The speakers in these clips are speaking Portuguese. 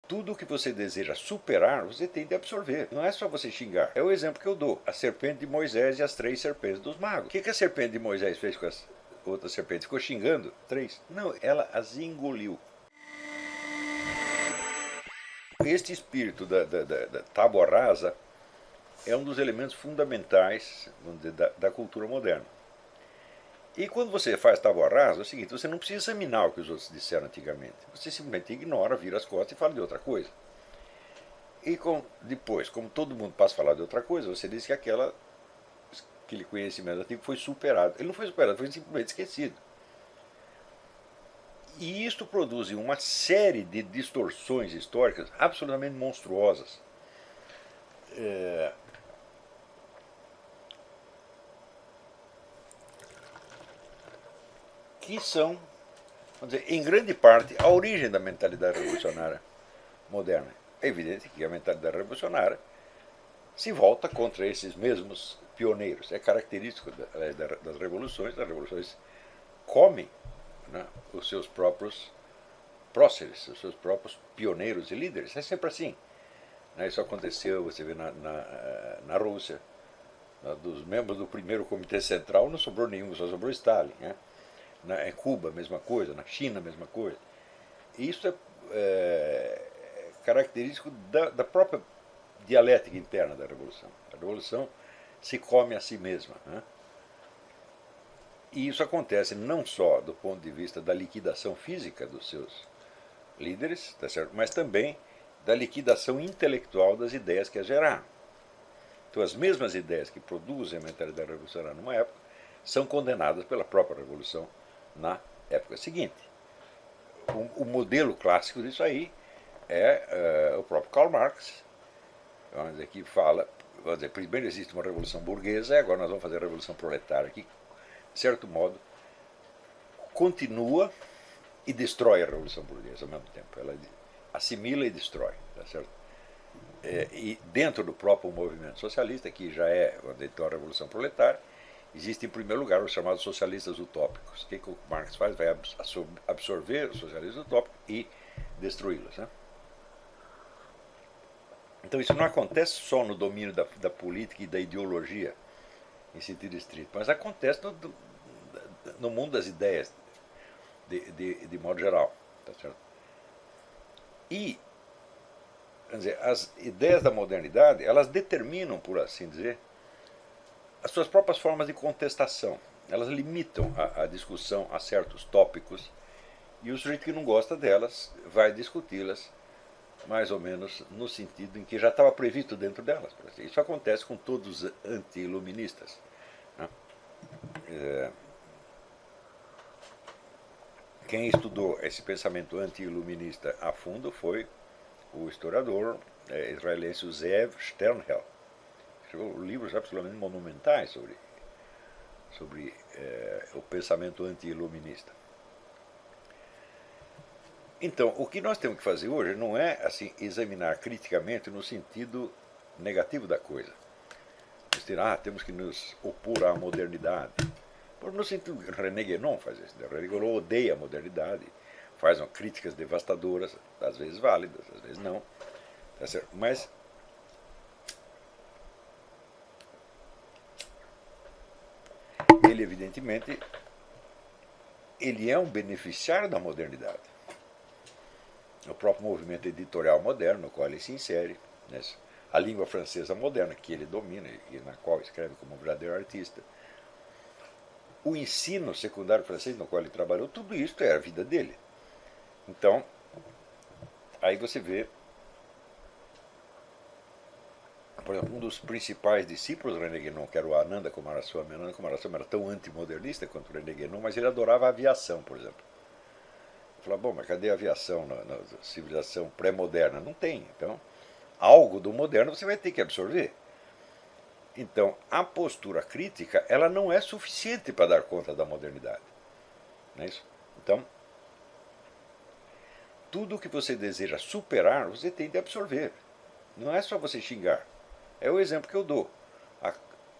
Tudo que você deseja superar, você tem de absorver. Não é só você xingar. É o exemplo que eu dou. A serpente de Moisés e as 3 serpentes dos magos. O que a serpente de Moisés fez com as outras serpentes? Ficou xingando? 3? Não, ela as engoliu. Este espírito da tábua rasa é um dos elementos fundamentais, vamos dizer, da cultura moderna. E quando você faz tábua rasa, é o seguinte, você não precisa examinar o que os outros disseram antigamente. Você simplesmente ignora, vira as costas e fala de outra coisa. E depois, como todo mundo passa a falar de outra coisa, você diz que aquele conhecimento antigo foi superado. Ele não foi superado, foi simplesmente esquecido. E isto produz uma série de distorções históricas absolutamente monstruosas. Que são, vamos dizer, em grande parte, a origem da mentalidade revolucionária moderna. É evidente que a mentalidade revolucionária se volta contra esses mesmos pioneiros. É característico das revoluções. As revoluções comem, né, os seus próprios próceres, os seus próprios pioneiros e líderes. É sempre assim. Isso aconteceu, você vê na Rússia, dos membros do primeiro comitê central não sobrou nenhum, só sobrou Stalin. Em Cuba, a mesma coisa, na China, a mesma coisa. E isso é característico da própria dialética interna da Revolução. A Revolução se come a si mesma. E isso acontece não só do ponto de vista da liquidação física dos seus líderes, tá certo? Mas também da liquidação intelectual das ideias que as geraram. Então, as mesmas ideias que produzem a mentalidade revolucionária numa época são condenadas pela própria Revolução na época seguinte. O modelo clássico disso aí é o próprio Karl Marx, que fala, vamos dizer, primeiro existe uma revolução burguesa, e agora nós vamos fazer a revolução proletária, que, de certo modo, continua e destrói a revolução burguesa ao mesmo tempo. Ela assimila e destrói, tá certo? E dentro do próprio movimento socialista, que já é, então, a revolução proletária, existe em primeiro lugar os chamados socialistas utópicos. O que o Marx faz? Vai absorver os socialistas utópicos e destruí-los. Então isso não acontece só no domínio da política e da ideologia em sentido estrito, mas acontece no mundo das ideias de modo geral. Tá certo? E, quer dizer, as ideias da modernidade, elas determinam, por assim dizer, as suas próprias formas de contestação. Elas limitam a discussão a certos tópicos e o sujeito que não gosta delas vai discuti-las mais ou menos no sentido em que já estava previsto dentro delas. Isso acontece com todos os anti-iluministas. Quem estudou esse pensamento anti-iluminista a fundo foi o historiador israelense Zeev Sternhell. Escreveu livros absolutamente monumentais sobre o pensamento anti-iluminista. Então, o que nós temos que fazer hoje não é assim examinar criticamente no sentido negativo da coisa. Temos que nos opor à modernidade. No sentido, René Guénon faz isso. René Guénon odeia a modernidade, faz críticas devastadoras, às vezes válidas, às vezes não. Tá certo? Mas ele, evidentemente, ele é um beneficiário da modernidade. O próprio movimento editorial moderno, no qual ele se insere, a língua francesa moderna, que ele domina e na qual escreve como um verdadeiro artista, o ensino secundário francês, no qual ele trabalhou, tudo isso é a vida dele. Então, aí você vê, por exemplo, um dos principais discípulos do René Guénon, que era o Ananda Coomaraswamy. Ananda Coomaraswamy era tão antimodernista quanto o René Guénon, mas ele adorava a aviação, por exemplo. Eu falava, bom, mas cadê a aviação na civilização pré-moderna? Não tem. Então, algo do moderno você vai ter que absorver. Então, a postura crítica, ela não é suficiente para dar conta da modernidade. Não é isso? Então, tudo que você deseja superar, você tem de absorver. Não é só você xingar. É o exemplo que eu dou.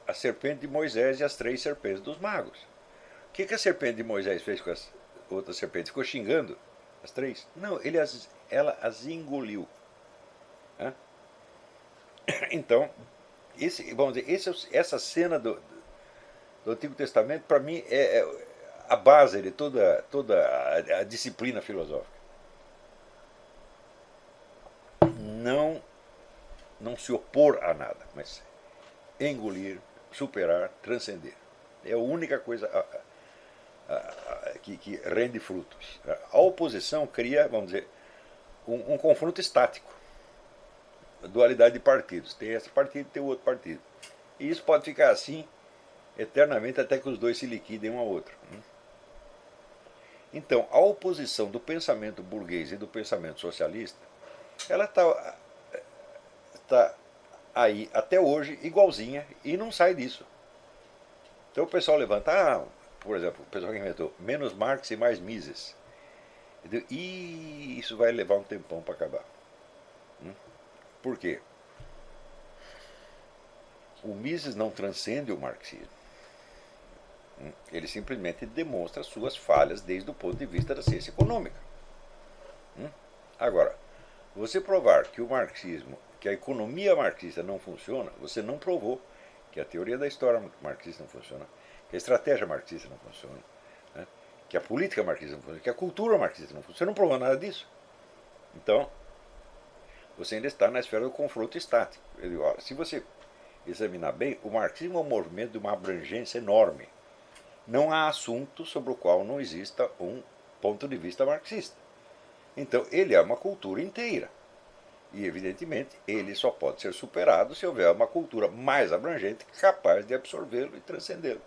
A serpente de Moisés e as 3 serpentes dos magos. O que a serpente de Moisés fez com as outras serpentes? Ficou xingando as 3? Não, ele as ela as engoliu. Né? Então, vamos dizer, essa cena do Antigo Testamento, para mim, é a base de toda a disciplina filosófica. Não se opor a nada, mas engolir, superar, transcender. É a única coisa que rende frutos. A oposição cria, vamos dizer, um confronto estático. A dualidade de partidos. Tem esse partido e tem o outro partido. E isso pode ficar assim eternamente até que os dois se liquidem um ao outro. Então, a oposição do pensamento burguês e do pensamento socialista, ela está aí até hoje igualzinha e não sai disso. Então o pessoal levanta, por exemplo, o pessoal que inventou menos Marx e mais Mises. E isso vai levar um tempão para acabar. Por quê? O Mises não transcende o marxismo. Ele simplesmente demonstra suas falhas desde o ponto de vista da ciência econômica. Agora, você provar que o marxismo, que a economia marxista não funciona, você não provou que a teoria da história marxista não funciona, que a estratégia marxista não funciona, né? Que a política marxista não funciona, que a cultura marxista não funciona. Você não provou nada disso. Então, você ainda está na esfera do confronto estático. Eu digo, olha, se você examinar bem, o marxismo é um movimento de uma abrangência enorme. Não há assunto sobre o qual não exista um ponto de vista marxista. Então, ele é uma cultura inteira. E, evidentemente, ele só pode ser superado se houver uma cultura mais abrangente capaz de absorvê-lo e transcendê-lo.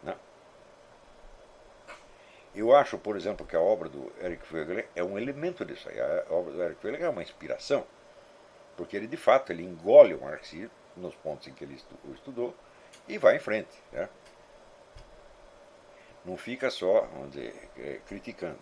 Né? Eu acho, por exemplo, que a obra do Eric Voegelin é um elemento disso aí. A obra do Eric Voegelin é uma inspiração, porque ele, de fato, ele engole o marxismo nos pontos em que ele o estudou e vai em frente. Né? Não fica só, vamos dizer, criticando.